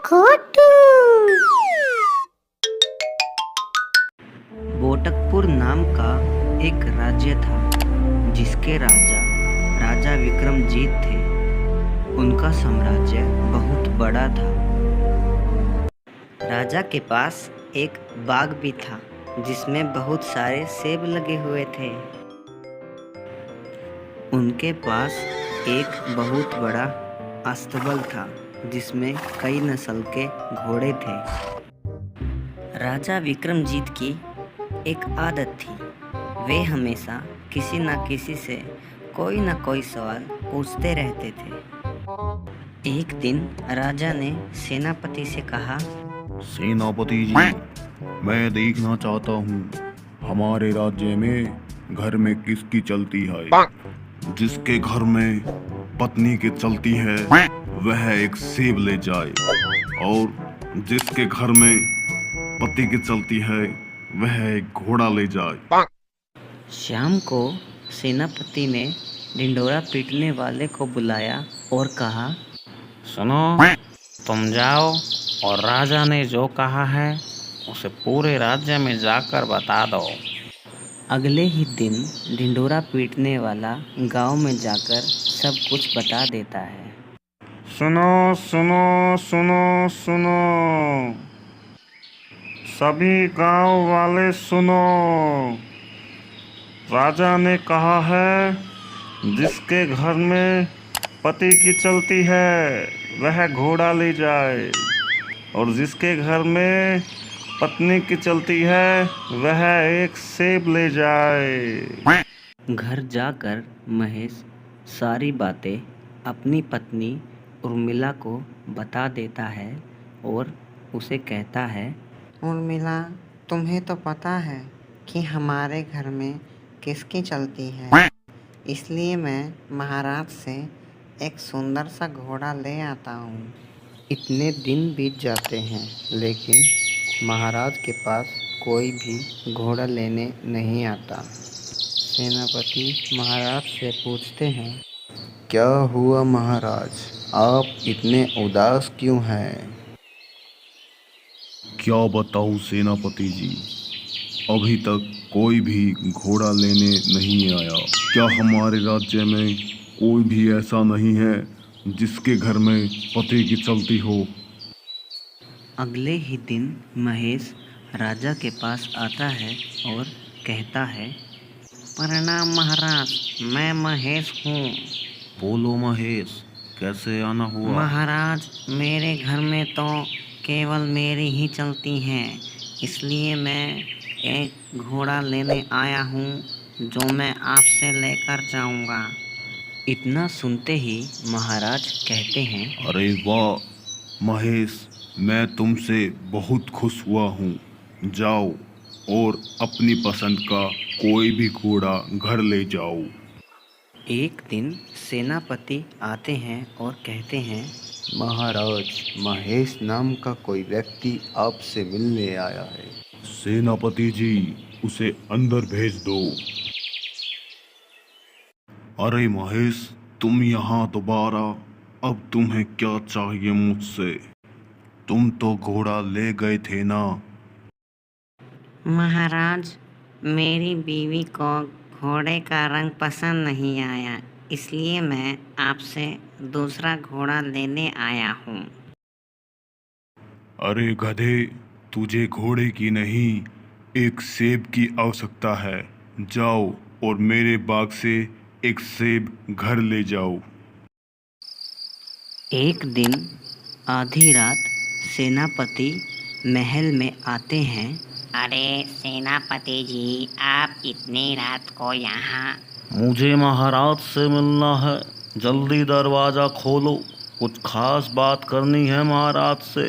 खोटू। बोटकपुर नाम का एक राज्य था जिसके राजा विक्रमजीत थे। उनका साम्राज्य बहुत बड़ा था। राजा के पास एक बाग भी था जिसमें बहुत सारे सेब लगे हुए थे। उनके पास एक बहुत बड़ा अस्तबल था जिसमें कई नस्ल के घोड़े थे। राजा विक्रमजीत की एक आदत थी, वे हमेशा किसी न किसी से कोई न कोई सवाल पूछते रहते थे। एक दिन राजा ने सेनापति से कहा, सेनापति जी, मैं देखना चाहता हूँ हमारे राज्य में घर में किसकी चलती है। जिसके घर में पत्नी की चलती है वह एक सेब ले जाए, और जिसके घर में पति की चलती है वह एक घोड़ा ले जाए। शाम को सेनापति ने ढिंढोरा पीटने वाले को बुलाया और कहा, सुनो, तुम जाओ और राजा ने जो कहा है उसे पूरे राज्य में जाकर बता दो। अगले ही दिन ढिंढोरा पीटने वाला गांव में जाकर सब कुछ बता देता है। सुनो सुनो सुनो सुनो, सभी गांव वाले सुनो, राजा ने कहा है जिसके घर में पति की चलती है वह घोड़ा ले जाए, और जिसके घर में पत्नी की चलती है वह एक सेब ले जाए। घर जाकर महेश सारी बातें अपनी पत्नी उर्मिला को बता देता है और उसे कहता है, उर्मिला, तुम्हें तो पता है कि हमारे घर में किसकी चलती है, इसलिए मैं महाराज से एक सुंदर सा घोड़ा ले आता हूँ। इतने दिन बीत जाते हैं लेकिन महाराज के पास कोई भी घोड़ा लेने नहीं आता। सेनापति महाराज से पूछते हैं, क्या हुआ महाराज, आप इतने उदास क्यों हैं? क्या बताऊं सेनापति जी, अभी तक कोई भी घोड़ा लेने नहीं आया। क्या हमारे राज्य में कोई भी ऐसा नहीं है जिसके घर में पति की चलती हो? अगले ही दिन महेश राजा के पास आता है और कहता है, प्रणाम महाराज, मैं महेश हूँ। बोलो महेश, कैसे आना हुआ? महाराज, मेरे घर में तो केवल मेरी ही चलती हैं, इसलिए मैं एक घोड़ा लेने आया हूँ जो मैं आपसे लेकर जाऊँगा। इतना सुनते ही महाराज कहते हैं, अरे वाह महेश, मैं तुमसे बहुत खुश हुआ हूँ। जाओ और अपनी पसंद का कोई भी घोड़ा घर ले जाओ। एक दिन सेनापति आते हैं और कहते हैं, महाराज, महेश नाम का कोई व्यक्ति आपसे मिलने आया है। सेनापति जी, उसे अंदर भेज दो। अरे महेश, तुम यहाँ दोबारा, अब तुम्हें क्या चाहिए मुझसे? तुम तो घोड़ा ले गए थे ना? महाराज, मेरी बीवी को घोड़े का रंग पसंद नहीं आया, इसलिए मैं आपसे दूसरा घोड़ा लेने आया हूँ। अरे गधे, तुझे घोड़े की नहीं एक सेब की आवश्यकता है। जाओ और मेरे बाग से एक सेब घर ले जाओ। एक दिन आधी रात सेनापति महल में आते हैं। अरे सेनापति जी, आप इतनी रात को यहाँ? मुझे महाराज से मिलना है, जल्दी दरवाजा खोलो, कुछ खास बात करनी है महाराज से।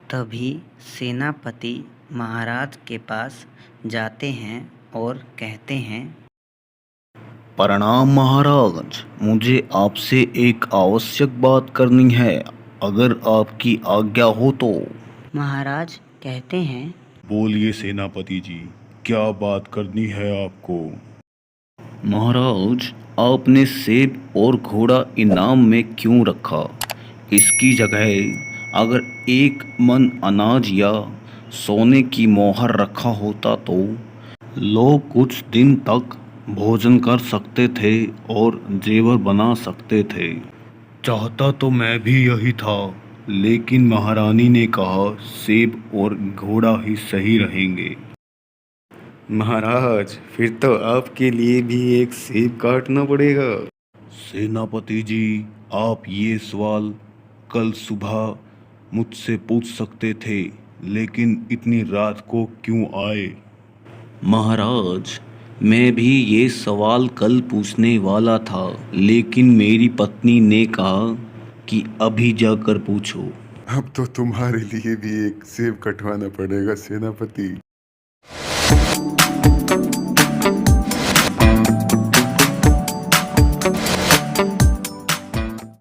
तभी सेनापति महाराज के पास जाते हैं और कहते हैं, प्रणाम महाराज, मुझे आपसे एक आवश्यक बात करनी है, अगर आपकी आज्ञा हो तो। महाराज कहते हैं, बोलिए सेनापति जी, क्या बात करनी है आपको? महाराज, आपने सेब और घोड़ा इनाम में क्यों रखा? इसकी जगह अगर एक मन अनाज या सोने की मोहर रखा होता तो लोग कुछ दिन तक भोजन कर सकते थे और जेवर बना सकते थे। चाहता तो मैं भी यही था, लेकिन महारानी ने कहा सेब और घोड़ा ही सही रहेंगे। महाराज, फिर तो आपके लिए भी एक सेब काटना पड़ेगा। सेनापति जी, आप ये सवाल कल सुबह मुझसे पूछ सकते थे, लेकिन इतनी रात को क्यों आए? महाराज, मैं भी ये सवाल कल पूछने वाला था, लेकिन मेरी पत्नी ने कहा कि अभी जाकर पूछो। अब तो तुम्हारे लिए भी एक सेब कटवाना पड़ेगा सेनापति।